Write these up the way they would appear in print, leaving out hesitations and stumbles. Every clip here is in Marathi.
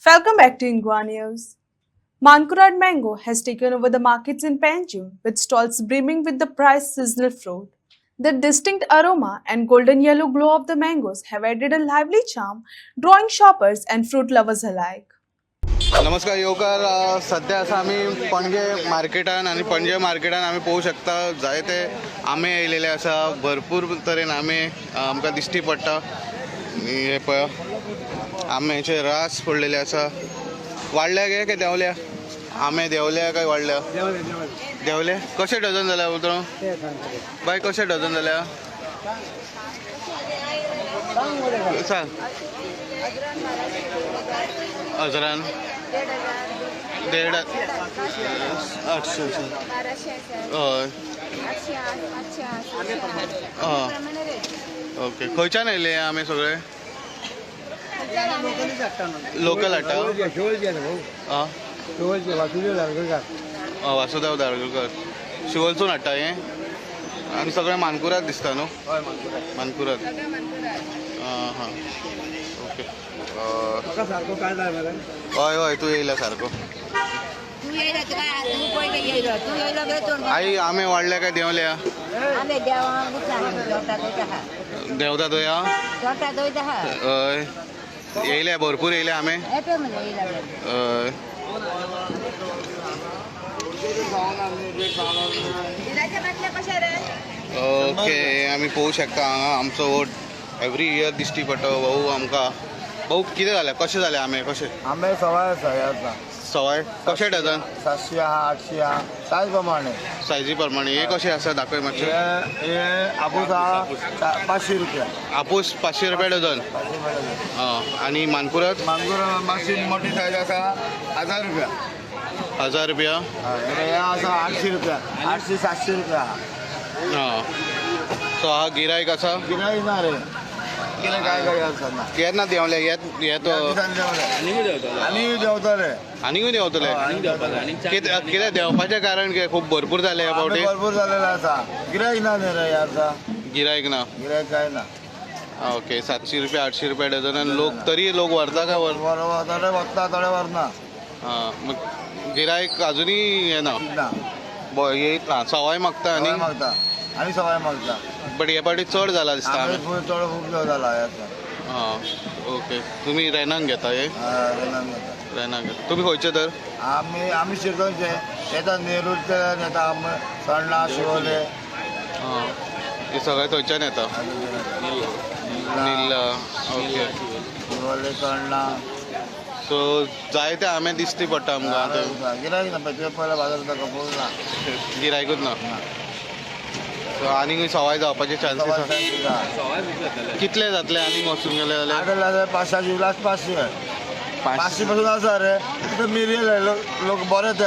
Welcome back to Ingwa News. Mankurad mango has taken over the markets in Panjim, with stalls brimming with the prized seasonal fruit. The distinct aroma and golden yellow glow of the mangoes have added a lively charm, drawing shoppers and fruit lovers alike. नमस्कार येवकार सध्या असं आम्ही पणजे मार्केटान आणि पणजे मार्केटान आम्ही पळोवंक शकता जायते आंबे येयलेले आसा भरपूर तरेन आंबे आमकां दिश्टी पडटा हे पळय आंब्याचे रास पडलेले आसा वाडल्या काय देंवल्या आंबे देंवल्या काय वाडल्या देंवले कशे डझन जाल्या उतरो बाय कशे डझन जाल्या सांग हजारान 1.5 800 हय ओके खंयच्यान येयले आमी सगळे लोकल हाडटा वासुदेव दारगळकर शिवलसून हाडटा हे आनी सगळे मानकुराद दिसता न्हू मानकुराद हां ओके हय हय तू येयला सारको आई आंबे वाडल्या काय देंवल्या देंवता थंय हय येयल्या भरपूर येयल्या आंबे हय ओके आमी पळोवंक शकता हांगा आमचो वोट एवरी इयर दिश्टी पडटा भाऊ आमकां भाऊ कितें जालें कशें जालें आंबे कशें आंबे सवाय आसा सवाय कशे डझन 700 आहा 800 आहा सायज प्रमाणे सायजी प्रमाणे हे कशे आसा दाखय मातशें हे आपूस आहा 500 रुपया आपूस 500 रुपया डझन आनी मानकुराद मांगूर मातशी मोठी सायज आसा 1000 रुपया 1000 रुपया हे आसा 800 रुपया 800 700 रुपया सो हा गिरायक आसा गिरायक ना रे कितें काय काय आसा ना केन्ना देंवले हे तो आनी देंवतले आनीकूय देंवतले कितें देंवपाचें कारण कितें खूब भरपूर जाले ह्या फावटी भरपूर जालेले आसा गिरायक ना न्ही रे आसा गिरायक ना गिरायक काय ना ओके 700 रुपया 800 रुपया डझन आनी लोक तरी लोक व्हरता काय थोडे वता थोडे व्हरना गिरायक अजुनूय येना ना येयता सवाय मागता आनी मागता आनी सवाय मागता बट हे फावटी चड जाला दिसता आंबे चड खूब जाला ओके तुमी रेनान घेता हे रेनान घेता तुमी खंयचे तर आमी शिरदोनचे येता नेरूरचे येता सण्णा शिवोले हे सगळे थंयच्यान येता निल्ला ओके शिवोले सण्णा सो जायते आंबे दिश्टी पडटा आमकां गिरायक ना पळय पयला बाजार कपूर ना गिरायकूच ना सो आनीकूय सवाय जावपाचे चान्सीस कितले जातले आनीक वचून गेले जाल्यार 500 लास्ट 500 500 पासून आसा रे मिरियल लोक बरे ते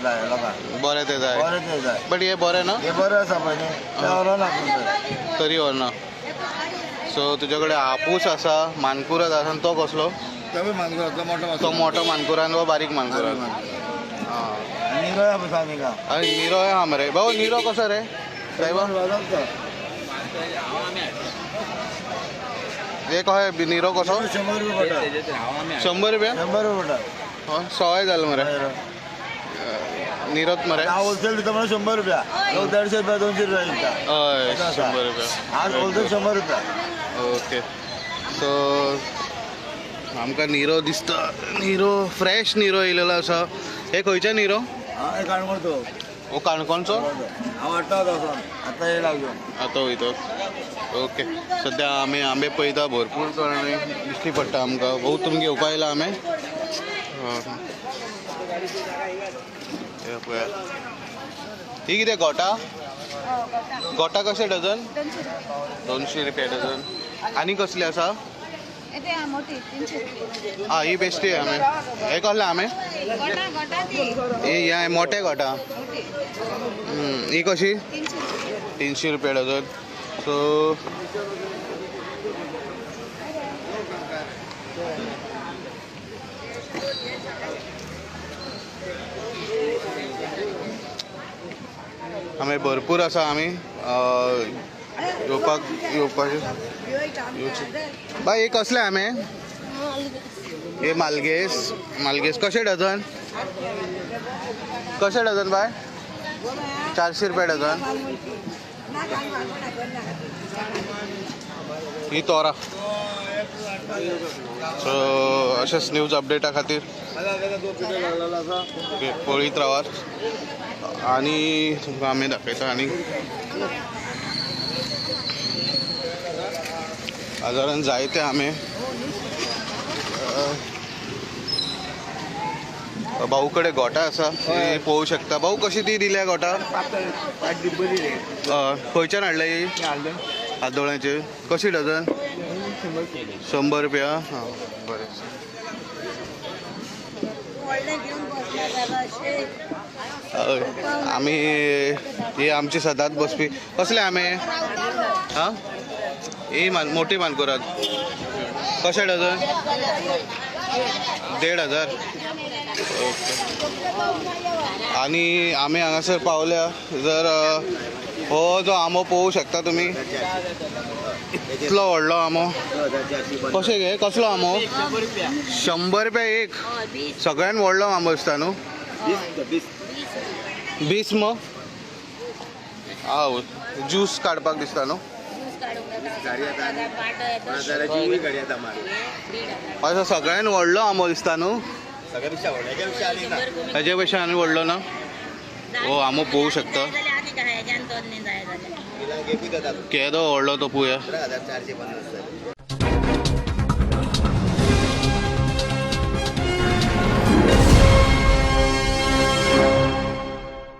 जाय लोकांक बरें ते जाय बरे ते जाय बट हे बरें ना हे बरे आसा पळय न्ही ना तरी व्हरना सो तुजे कडेन आपूस आसा मानकुराद आसा आनी तो कसलो तो मोठो मानकुराद वा बारीक मानकुराद निरो आपूस आनी का अरे निरो आहा मरे भाऊ निरो कसो रे साहेबा हे कहे निरो कसो 100 रुपया पडटा 100 रुपया 100 रुपया पडटा सवाय जालें मरे निरोत मरे होलसेल दिता म्हणून 100 रुपया लोक 150 रुपया 200 रुपया दिता हय 100 रुपया आज होलसेल 100 रुपया ओके सो आमकां निरो दिसता निरो फ्रेश निरो येयलेलो आसा हे खंयचे निरो हे काणकोणचो हो काणकोणचो हांव हाडटा आतां येयला घेवन आतां वयता ओके सद्या आमी आंबे पळयता भरपूर तरांनी दिश्टी पडटा आमकां भाऊ तुमी घेवपा आयला आंबे ही कितें गोटा गोटा कशे डझन 200 रुपया डझन आनी कसली आसा ही बेश्टी आंबे हे कसले आंबे हे मोठे गोटा ही कशी 300 रुपया डझन सो आमी भरपूर आसा आमी येवपाचे बाय हे कसले आंबे हे मालगेस कसे डझन बाय 400 रुपये डझन. ही तोरा. सो अशेंच न्यूज अपडेटा खातीर पळयत रावात आनी तुमकां आमी दाखयता. आनी बाजारान जायते आंबे. भाऊ कडे गोटा आसा ती पळोवंक शकता. भाऊ कशी ती दिल्या गोटा? खंयच्यान हाडल्या ही? आदोळ्याचे. कशी डझन? 100 रुपया. हां बरें. आमी ही आमची सदांच बसपी. कसले आंबे? हां ही मोठी मानकुराद कशे डझन? 1,500. आणि आम्ही हांगासर पावल्या. जर हो जो आंबो पळोवंक शकता तुमी. इतलो व्हडलो आंबो. कशे गे? कसलो आंबो? 100 रुपया एक. सगळ्यान व्हडलो आंबो दिसता न्हू. 20 मग. हांव ज्यूस काडपाक दिसता न्हू. असो सगळ्यान व्हडलो आंबो दिसता न्हू. हेजे पेक्षा आनी व्हडलो ना. हो आंबो पळोवंक शकता. केदो व्हडलो तो पळोवया.